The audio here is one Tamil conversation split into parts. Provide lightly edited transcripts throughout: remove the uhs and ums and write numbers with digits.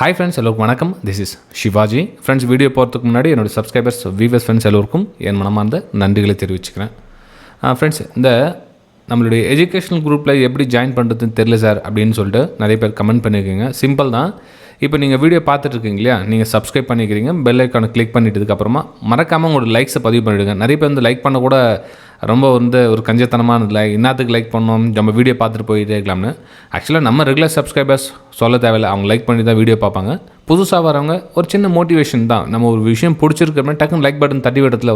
ஹாய் ஃப்ரெண்ட்ஸ், எல்லோருக்கும் வணக்கம். This is Shivaji. Friends, video போகிறதுக்கு முன்னாடி என்னோடய சப்ஸ்கிரைபர்ஸ், வியூவர்ஸ், ஃப்ரெண்ட்ஸ் எல்லோருக்கும் என் மனமார்ந்த நன்றிகளை தெரிவிச்சுக்கிறேன். ஃப்ரெண்ட்ஸ், இந்த நம்மளுடைய எஜுகேஷனல் குரூப்பில் எப்படி ஜாயின் பண்ணுறதுன்னு தெரியல சார் அப்படின்னு சொல்லிட்டு நிறைய பேர் கமெண்ட் பண்ணியிருக்கீங்க. சிம்பிள் தான். இப்போ நீங்கள் வீடியோ பார்த்துட்ருக்கீங்க இல்லையா, நீங்கள் சப்ஸ்கிரைப் பண்ணிக்கிறீங்க, பெல் ஐக்கானை கிளிக் பண்ணிட்டதுக்கப்புறமா மறக்காமல் உங்களோட லைக்ஸை பதிவு பண்ணிவிடுங்க. நிறைய பேர் வந்து லைக் பண்ண கூட ரொம்ப ஒரு கஞ்சத்தனமானதில்லை, இன்னத்துக்கு லைக் பண்ணோம், நம்ம வீடியோ பார்த்துட்டு போயிட்டே இருக்கலாம்னு. ஆக்சுவலாக நம்ம ரெகுலர் சப்ஸ்கிரைபர்ஸ் சொல்ல தேவையில்லை, அவங்க லைக் பண்ணி தான் வீடியோ பார்ப்பாங்க. புதுசாக வரவங்க ஒரு சின்ன மோட்டிவேஷன் தான். நம்ம ஒரு விஷயம் பிடிச்சிருக்கோம்னா டக்குன்னு லைக் பட்டன் தட்டி விடத்தில்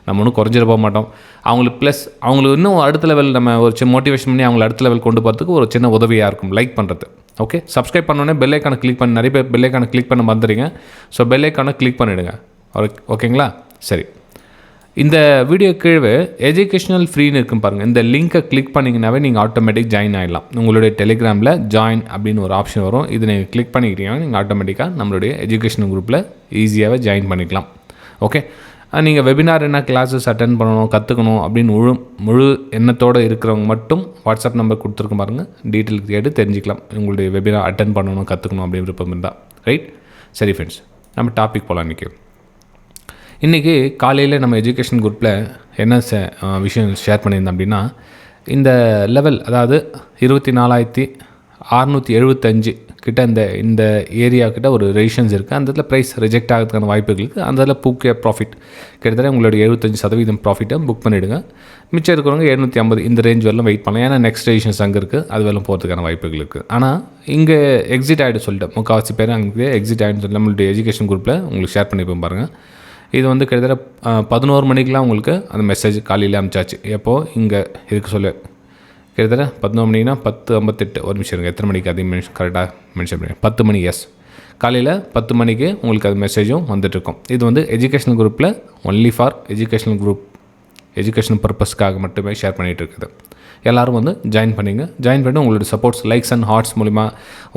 நம்ம ஒன்றும் குறைஞ்சிட போக மாட்டோம். அவங்களுக்கு ப்ளஸ் அவங்களுக்கு இன்னும் அடுத்த லெவல் நம்ம ஒரு சின்ன மோட்டிவேஷன் பண்ணி அவங்களை அடுத்த லெவல் கொண்டு போகிறதுக்கு ஒரு சின்ன உதவியாக இருக்கும் லைக் பண்ணுறது. ஓகே, சப்ஸ்கிரைப் பண்ணோன்னே பெல் ஐக்கானை கிளிக் பண்ணி, நிறைய பேர் பெல் ஐக்கானை கிளிக் பண்ண மறந்துடுங்க. ஸோ பெல் ஐக்கானை கிளிக் பண்ணிவிடுங்க. ஓகேங்களா? சரி, இந்த வீடியோ கீழே எஜுகேஷனல் ஃப்ரீன்னு இருக்கும் பாருங்கள். இந்த லிங்க்கை கிளிக் பண்ணிங்கனாவே நீங்கள் ஆட்டோமேட்டிக் ஜாயின் ஆகிடலாம். உங்களுடைய டெலிகிராமில் ஜாயின் அப்படின்னு ஒரு ஆப்ஷன் வரும். இது நீங்கள் கிளிக் பண்ணிக்கிட்டீங்கன்னா நீங்கள் ஆட்டோமேட்டிக்காக நம்மளுடைய எஜுகேஷனல் குரூப்பில் ஈஸியாகவே ஜாயின் பண்ணிக்கலாம். ஓகே, நீங்கள் வெபினார் என்ன கிளாஸஸ் அட்டென்ட் பண்ணணும், கற்றுக்கணும் அப்படின்னு முழு எண்ணத்தோடு இருக்கிறவங்க மட்டும் வாட்ஸ்அப் நம்பர் கொடுத்துருக்க பாருங்கள், டீட்டெயில் கேட்டு தெரிஞ்சிக்கலாம். உங்களுடைய வெபினார் அட்டென்ட் பண்ணணும், கற்றுக்கணும் அப்படின்னு விருப்பம் இருந்தால். ரைட், சரி ஃப்ரெண்ட்ஸ், நம்ம டாபிக் போகலாம். இன்றைக்கி காலையில் நம்ம எஜுகேஷன் குரூப்பில் என்ன விஷயம் ஷேர் பண்ணியிருந்தோம் அப்படின்னா, இந்த லெவல், அதாவது 24,675 கிட்ட இந்த ஏரியா கிட்ட ஒரு ரெஜிஸ்ட்ரேஷன்ஸ் இருக்குது. அந்த இடத்துல ப்ரைஸ் ரிஜெக்ட் ஆகிறதுக்கான வாய்ப்புகள் இருக்குது. அந்த இதில் புக்கே ப்ராஃபிட் கிட்டத்தட்ட உங்களுடைய 75% ப்ராஃபிட்டை புக் பண்ணிவிடுங்க. மிச்சம் இருக்கிறவங்க 750 இந்த ரேஞ்ச் வரலாம் வெயிட் பண்ணலாம். ஏன்னா நெக்ஸ்ட் ரெஜிஸ்ட்ரேஷன்ஸ் அங்கே இருக்குது, அது வரலாம் போகிறதுக்கான வாய்ப்புகள் இருக்குது. ஆனால் இங்கே எக்ஸிட் ஆகிட்டு சொல்லிட்டு முக்கால்வாசி பேர் அங்கே எக்ஸிட் ஆகிட்டு சொல்லி நம்மளுடைய எஜுகேஷன் குரூப்பில் உங்களுக்கு ஷேர் பண்ணிப்போம் பாருங்கள். இது வந்து கிட்டத்தட்ட 11 மணிக்கெலாம் உங்களுக்கு அந்த மெசேஜ் காலையில் அனுப்பிச்சாச்சு. எப்போது இங்கே இதுக்கு சொல்ல கிட்டத்தட்ட 11 மணினா 10:58 ஒரு நிமிஷம் இருக்குது. எத்தனை மணிக்கு அதிகம் கரெக்டாக மென்ஷன் பண்ணி 10 மணி. எஸ், காலையில் 10 மணிக்கு உங்களுக்கு அது மெசேஜும் வந்துட்டுருக்கும். இது வந்து எஜுகேஷனல் குரூப்பில் ஒன்லி ஃபார் எஜுகேஷனல் பர்பஸ்க்காக மட்டுமே ஷேர் பண்ணிகிட்டு இருக்குது. எல்லோரும் வந்து ஜாயின் பண்ணிங்க. ஜாயின் பண்ணி உங்களுடைய சப்போர்ட்ஸ், லைக்ஸ் அண்ட் ஹார்ட்ஸ் மூலிமா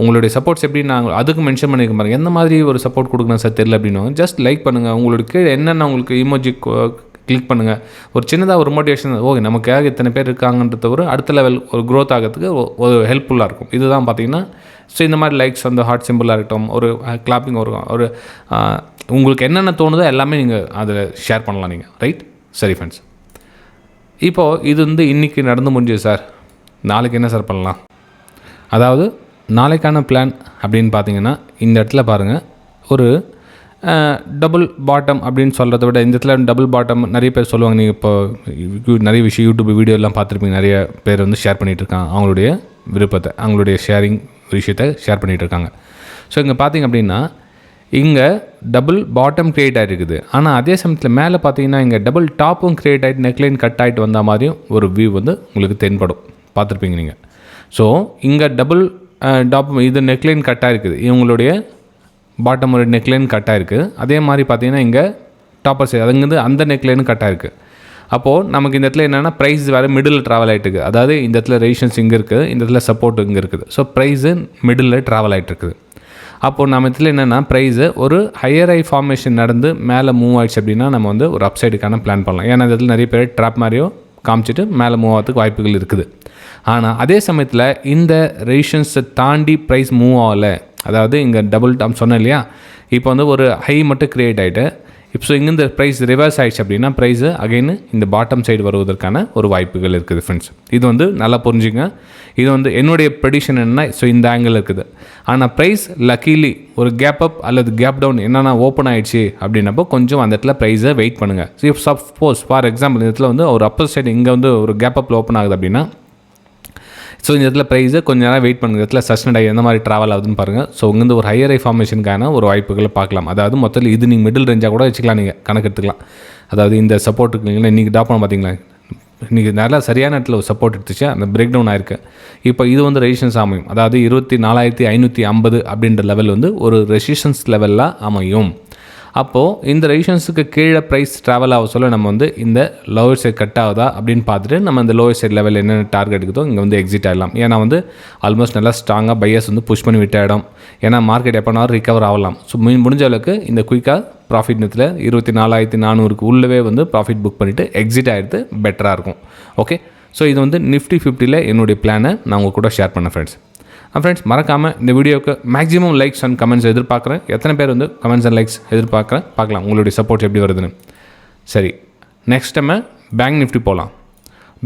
உங்களுடைய சப்போர்ட்ஸ் எப்படி நாங்கள் அதுக்கு மென்ஷன் பண்ணியிருக்க பாருங்கள். எந்த மாதிரி ஒரு சப்போர்ட் கொடுக்கணும் சார் தெரியல அப்படின்னு ஜஸ்ட் லைக் பண்ணுங்கள். உங்களுக்கு கீழே என்னென்ன உங்களுக்கு இமோஜி கிளிக் பண்ணுங்கள். ஒரு சின்னதாக ஒரு மோட்டிவேஷன், ஓகே நமக்காக இத்தனை பேர் இருக்காங்கன்றது ஒரு அடுத்த லெவல் ஒரு க்ரோத் ஆகிறதுக்கு ஒரு ஹெல்ப்ஃபுல்லாக இருக்கும். இதுதான் பார்த்தீங்கன்னா, ஸோ இந்த மாதிரி லைக்ஸ் வந்து ஹார்ட் சிம்பிளாக இருக்கட்டும், ஒரு கிளாப்பிங், ஒரு உங்களுக்கு என்னென்ன தோணுதோ எல்லாமே நீங்கள் அதில் ஷேர் பண்ணலாம் நீங்கள். ரைட், சரி ஃப்ரெண்ட்ஸ், இப்போது இது வந்து இன்றைக்கி நடந்து முடிஞ்சது சார். நாளைக்கு என்ன சார் பண்ணலாம்? அதாவது நாளைக்கான பிளான் அப்படின்னு பார்த்தீங்கன்னா, இந்த இடத்துல பாருங்கள், ஒரு டபுள் பாட்டம் அப்படின்னு சொல்கிறத விட இந்த இடத்துல டபுள் பாட்டம் நிறைய பேர் சொல்லுவாங்க. நீங்கள் இப்போ நிறைய விஷயம் யூடியூப் வீடியோலாம் பார்த்துருப்பீங்க. நிறைய பேர் வந்து ஷேர் பண்ணிகிட்ருக்காங்க அவங்களுடைய விருப்பத்தை, அவங்களுடைய ஷேரிங் விஷயத்தை ஷேர் பண்ணிகிட்ருக்காங்க. ஸோ இங்கே பார்த்திங்க அப்படின்னா, இங்கே டபுள் பாட்டம் க்ரியேட் ஆகிருக்குது. ஆனால் அதே சமயத்தில் மேலே பார்த்தீங்கன்னா இங்கே டபுள் டாப்பும் க்ரியேட் ஆகிட்டு நெக்லைன் கட் ஆகிட்டு வந்த மாதிரியும் ஒரு வியூ வந்து உங்களுக்கு தென்படும், பார்த்துருப்பீங்க நீங்கள். ஸோ இங்கே டபுள் டாப் இது நெக்லைன் கட் ஆகிருக்குது, இவங்களுடைய பாட்டம் ஒரு நெக்லைன் கட் ஆகிருக்கு. அதே மாதிரி பார்த்தீங்கன்னா இங்கே டாப்பர் சைடு அதுங்கிறது அந்த நெக்லைனும் கட் ஆகிருக்கு. அப்போது நமக்கு இந்த இடத்துல என்னென்னா ப்ரைஸ் வேறு மிடில் ட்ராவல் ஆகிட்டுருக்கு. அதாவது இந்த இடத்துல ரெஜிஸ்ட்ரேஷன்ஸ் இங்கே இருக்குது, இந்த இடத்துல சப்போர்ட் இங்கே இருக்குது. ஸோ ப்ரைஸு மிடில் ட்ராவல் ஆகிட்டுருக்குது. அப்போது நம்ம இதில் என்னென்னா ப்ரைஸு ஒரு ஹையர் ஐ ஃபார்மேஷன் நடந்து மேலே மூவ் ஆகிடுச்சு அப்படின்னா நம்ம வந்து ஒரு அப்சைடுக்கான பிளான் பண்ணலாம். ஏன்னா இதில் நிறைய பேர் ட்ராப் மாதிரியோ காமிச்சிட்டு மேலே மூவ் ஆகிறதுக்கு வாய்ப்புகள் இருக்குது. ஆனால் அதே சமயத்தில் இந்த ரெஜிஸ்ட்ரேஷன்ஸை தாண்டி ப்ரைஸ் மூவ் ஆகலை. அதாவது இங்கே டபுள் டாப் சொன்னேன் இல்லையா, இப்போ வந்து ஒரு ஹை மட்டும் க்ரியேட் ஆகிட்டு இப்போ இங்கே இந்த ப்ரைஸ் ரிவர்ஸ் ஆகிடுச்சு அப்படின்னா ப்ரைஸு அகைன் இந்த பாட்டம் சைடு வருவதற்கான ஒரு வாய்ப்புகள் இருக்குது ஃப்ரெண்ட்ஸ். இது வந்து நல்லா புரிஞ்சுங்க. இது வந்து என்னுடைய ப்ரெடிக்ஷன் என்னென்னா, ஸோ இந்த ஆங்கிள் இருக்குது. ஆனால் ப்ரைஸ் லக்கீலி ஒரு கேப் அப் அல்லது கேப் டவுன் என்னென்னா ஓப்பன் ஆகிடுச்சு அப்படின்னப்போ கொஞ்சம் அந்த இடத்துல ப்ரைஸை வெயிட் பண்ணுங்கள். So if suppose for example இந்த இடத்துல வந்து ஒரு அப்பர் சைடு இங்கே வந்து ஒரு கேப் அப்பில் ஓப்பன் ஆகுது அப்படின்னா, ஸோ இந்த இடத்துல ப்ரைஸை கொஞ்சம் நேரம் வெயிட் பண்ணுங்கள். இடத்துல சஸ்டெண்ட் ஆகி எந்த மாதிரி ட்ராவல் ஆகுதுன்னு பாருங்கள். ஸோ இங்கேருந்து ஒரு ஹையர் ஐ ஃபார்மேஷனுக்கான ஒரு வாய்ப்புகளை பார்க்கலாம். அதாவது மொத்தத்தில் இது நீங்கள் மிடில் ரேஞ்சாக கூட வச்சுக்கலாம், நீங்கள் கணக்கு எடுத்துக்கலாம். அதாவது இந்த சப்போர்ட்டுக்கு நீங்கள் இன்றைக்கி டாப் பண்ண பார்த்தீங்களா, இன்றைக்கி நல்லா சரியான இடத்துல ஒரு சப்போர்ட் எடுத்துச்சு, அந்த பிரேக் டவுன் ஆயிருக்கு. இப்போ இது வந்து ரெசிஸ்டன்ஸ் அமையும். அதாவது 24,550 அப்படின்ற லெவல் வந்து ஒரு ரெசிஸ்டன்ஸ் லெவலில் அமையும். அப்போது இந்த ரெசிஸ்டன்ஸுக்கு கீழே ப்ரைஸ் ட்ராவல் ஆக சொல்ல நம்ம வந்து இந்த லோவர் சைட் கட் ஆகுதா அப்படின்னு பார்த்துட்டு நம்ம இந்த லோவர் சைட் லெவல் என்னென்ன டார்கெட் இருக்குதோ இங்கே வந்து எக்ஸிட் ஆகலாம். ஏன்னா வந்து ஆல்மோஸ்ட் நல்லா ஸ்ட்ராங்காக பையர்ஸ் வந்து புஷ் பண்ணி விட்ட இடம். ஏன்னா மார்க்கெட் எப்போனாலும் ரிகவர் ஆகலாம். ஸோ முடிஞ்ச அளவுக்கு இந்த குயிக்காக ப்ராஃபிட் நேரத்தில் 24,400க்கு உள்ளவே வந்து ப்ராஃபிட் புக் பண்ணிவிட்டு எக்ஸிட் ஆகிடுது பெட்டராக இருக்கும். ஓகே, ஸோ இது வந்து நிஃப்டி 50ல் என்னுடைய பிளானை நான் உங்கள் கூட ஷேர் பண்ணேன் ஃப்ரெண்ட்ஸ். ஃப்ரெண்ட்ஸ் மறக்காமல் இந்த வீடியோவுக்கு மேக்ஸிமம் லைக்ஸ் அண்ட் கமெண்ட்ஸ் எதிர்பார்க்குறேன். எத்தனை பேர் வந்து கமெண்ட்ஸ் அண்ட் லைக்ஸ் எதிர்பார்க்குறேன் பார்க்கலாம் உங்களுடைய சப்போர்ட் எப்படி வருதுன்னு. சரி, நெக்ஸ்ட் நம்ம பேங்க் நிஃப்டி போகலாம்.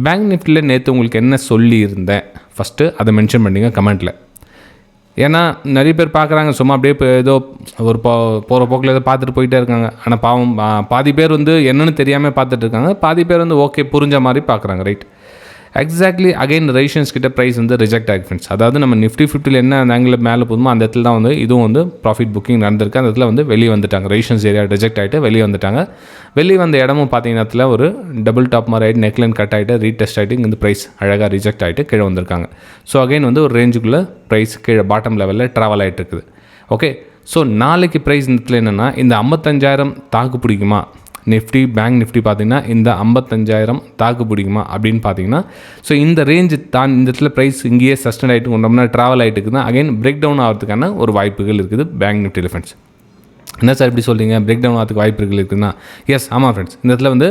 பேங்க் நிஃப்டியில் நேற்று உங்களுக்கு என்ன சொல்லியிருந்தேன் ஃபஸ்ட்டு அதை மென்ஷன் பண்ணிங்க கமெண்ட்டில். ஏன்னா நிறைய பேர் பார்க்குறாங்க சும்மா அப்படியே இப்போ ஏதோ ஒரு போகிற போக்கில் ஏதோ பார்த்துட்டு போயிட்டே இருக்காங்க. ஆனால் பாவம் பாதி பேர் வந்து என்னென்னு தெரியாமல் பார்த்துட்டு இருக்காங்க, பாதி பேர் வந்து ஓகே புரிஞ்ச மாதிரி பார்க்குறாங்க. ரைட், எக்ஸாக்ட்லி அகைன் ரேஷன்ஸ் கிட்ட ப்ரைஸ் வந்து ரிஜெக்ட் ஆகி ஃப்ரெண்ட்ஸ். அதாவது நம்ம நிஃப்டி 50 என்ன அந்த ஆங்கிளில் மேலே போதுமோ அந்த இடத்துல தான் வந்து இதுவும் வந்து ப்ராஃபிட் புக்கிங் நடந்திருக்கு. அந்த இடத்துல வந்து வெளியே வந்துட்டாங்க, ரேஷன்ஸ் ஏரியா ரிஜெக்ட் ஆகிட்டு வெளியே வந்துட்டாங்க. வெளியே வந்த இடமும் பார்த்தீங்கன்னா ஒரு டபுள் டாப் மாதிரி ஆகிட்டு நெக்லைன் கட் ஆகிட்டு ரீடெஸ்ட் ஆகிட்டு இந்த ப்ரைஸ் அழகாக ரிஜெக்ட் ஆகிட்டு கீழே வந்திருக்காங்க. ஸோ அகைன் வந்து ஒரு ரேஞ்சுக்குள்ளே ப்ரைஸ் கீழே பாட்டம் லெவலில் ட்ராவல் ஆகிட்டு இருக்குது. ஓகே, ஸோ நாளைக்கு ப்ரைஸ் இந்த இடத்துல என்னென்னா இந்த 55,000 தாக்கு பிடிக்குமா நிஃப்டி பேங்க் நிஃப்டி பார்த்திங்கன்னா இந்த 55,000 தாக்கு பிடிக்குமா அப்படின்னு பார்த்தீங்கன்னா ஸோ இந்த ரேஞ்சு தான் இந்த இடத்துல ப்ரைஸ் இங்கேயே சஸ்டெண்ட் ஆகிட்டு கொண்டோம்னா ட்ராவல் ஆகிட்டு இருக்குதுன்னா அகைன் பிரேக் டவுன் ஆகிறதுக்கான ஒரு வாய்ப்புகள் இருக்குது பேங்க் நிஃப்டி ஃப்ரெண்ட்ஸ். என்ன சார் இப்படி சொல்கிறீங்க, பிரேக் டவுன் ஆகிறதுக்கு வாய்ப்புகள் இருக்குதுன்னா எஸ் ஆமாம் ஃப்ரெண்ட்ஸ். இந்த இடத்துல வந்து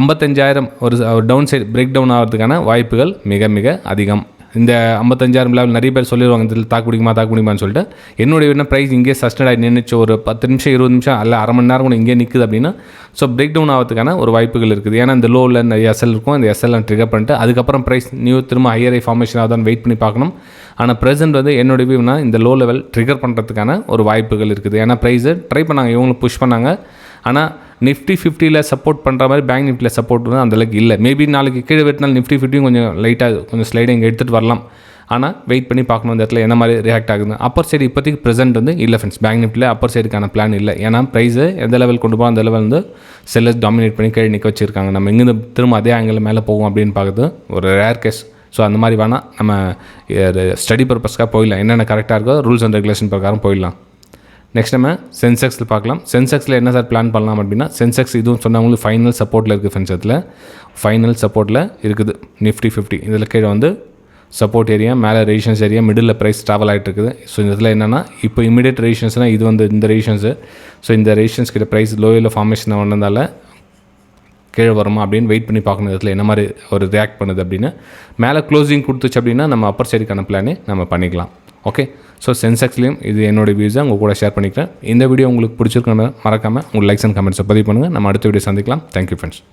55,000 ஒரு டவுன் சைடு பிரேக் டவுன் ஆகிறதுக்கான வாய்ப்புகள் மிக மிக அதிகம். இந்த 55,000 லெவல் நிறைய பேர் சொல்லிடுவாங்க இதில் தாக்கு பிடிக்குமான்னு சொல்லிட்டு. என்னுடைய என்ன ப்ரைஸ் இங்கே சஸ்டெண்ட் ஆகி நின்றுச்சு ஒரு 10 நிமிஷம் 20 நிமிஷம் அல்ல அரை மணி நேரம் கூட இங்கே நிற்குது அப்படின்னா ஸோ பிரேக் டவுன் ஆகிறதுக்கான ஒரு வாய்ப்புகள் இருக்குது. ஏன்னா இந்த லோவில் நிறைய எஸ்எல் இருக்கும், இந்த எஸ்எல்லாம் ட்ரிகர் பண்ணிட்டு அதுக்கப்புறம் ப்ரைஸ் திரும்ப ஹையர் ஃபார்மேஷன் ஆகுதான்னு வெயிட் பண்ணி பார்க்கணும். ஆனால் ப்ரெசென்ட் வந்து என்னுடைய வியூனா இந்த லோ லெவல் ட்ரிகர் பண்ணுறதுக்கான ஒரு வாய்ப்புகள் இருக்குது. ஏன்னா ப்ரைஸை ட்ரை பண்ணாங்க, இவங்களும் புஷ் பண்ணாங்க. ஆனால் நிஃப்டி 50 சப்போர்ட் பண்ணுற மாதிரி பேங்க் நிஃப்டியில் சப்போர்ட் வந்து அந்தளவுக்கு இல்லை. மேபி நாளைக்கு கீழே வெட்டினால் நிஃப்டி 50 கொஞ்சம் லைட்டாக கொஞ்சம் ஸ்லைடிங் எடுத்துகிட்டு வரலாம். ஆனால் வெயிட் பண்ணி பார்க்கணும் இந்த இடத்துல என்ன மாதிரி ரியாக்ட் ஆகுது. அப்பர் சைடு இப்போதைக்கு ப்ரெசென்ட் வந்து இல்லை ஃப்ரெண்ட்ஸ், பேங்க் நிஃப்டியில் அப்பர் சைடுக்கான பிளான் இல்லை. ஏன்னா ப்ரைஸு எந்த லெவல் கொண்டு போகும் அந்த லெவல் வந்து செல்லர்ஸ் டாமினேட் பண்ணி கீழே நிற்க வச்சுருக்காங்க. நம்ம இங்கேருந்து திரும்ப அதே ஆங்கிள் மேலே போகும் அப்படின்னு பார்க்குறது ஒரு ரேர் கேஸ். ஸோ அந்த மாதிரி வேணால் நம்ம ஸ்டடி பர்பஸ்க்காக போயிடலாம், என்னென்ன கரெக்டாக இருக்கோ ரூல்ஸ் அண்ட் ரெகுலேஷன் பிரகாரம் போயிடலாம். நெக்ஸ்ட் நம்ம சென்செக்ஸில் பார்க்கலாம். சென்செக்ஸில் என்ன சார் பிளான் பண்ணலாம் அப்படின்னா சென்செக்ஸ் இதுவும் சொன்னவங்களுக்கு ஃபைனல் சப்போர்ட்டில் இருக்குது ஃப்ரெண்ட்ஸ். இதில் ஃபைனல் சப்போர்ட்டில் இருக்குது நிஃப்டி 50. இதில் கீழே வந்து சப்போர்ட் ஏரியா, மேலே resistance area, middle price travel ஆகிட்டு இருக்குது. ஸோ இந்த இதில் என்னென்னா இப்போ இமீடியட் ரெசிஸ்டன்ஸ்னால் இது வந்து இந்த ரெசிஸ்டன்ஸு. ஸோ இந்த ரெசிஸ்டன்ஸ் கிட்ட ப்ரைஸ் லோயில் ஃபார்மேஷன் வந்ததால் கீழே வருமா அப்படின்னு வெயிட் பண்ணி பார்க்கணும் இதில் என்ன மாதிரி ஒரு ரியாக்ட் பண்ணுது அப்படின்னு. மேலே க்ளோசிங் கொடுத்துச்சு அப்படின்னா நம்ம அப்பர் சைடுக்கான பிளானே நம்ம பண்ணிக்கலாம். ஓகே, ஸோ சென்செக்ஸ்லேயும் இது என்னோடய வியூஸை உங்கள் கூட ஷேர் பண்ணிக்கிறேன். இந்த வீடியோ உங்களுக்கு பிடிச்சிருக்கணும் மறக்காமல் உங்கள் லைக்ஸ் அண்ட் கமெண்ட்ஸை பதிவு பண்ணுங்கள். நம்ம அடுத்த வீடியோ சந்திக்கலாம். Thank you friends.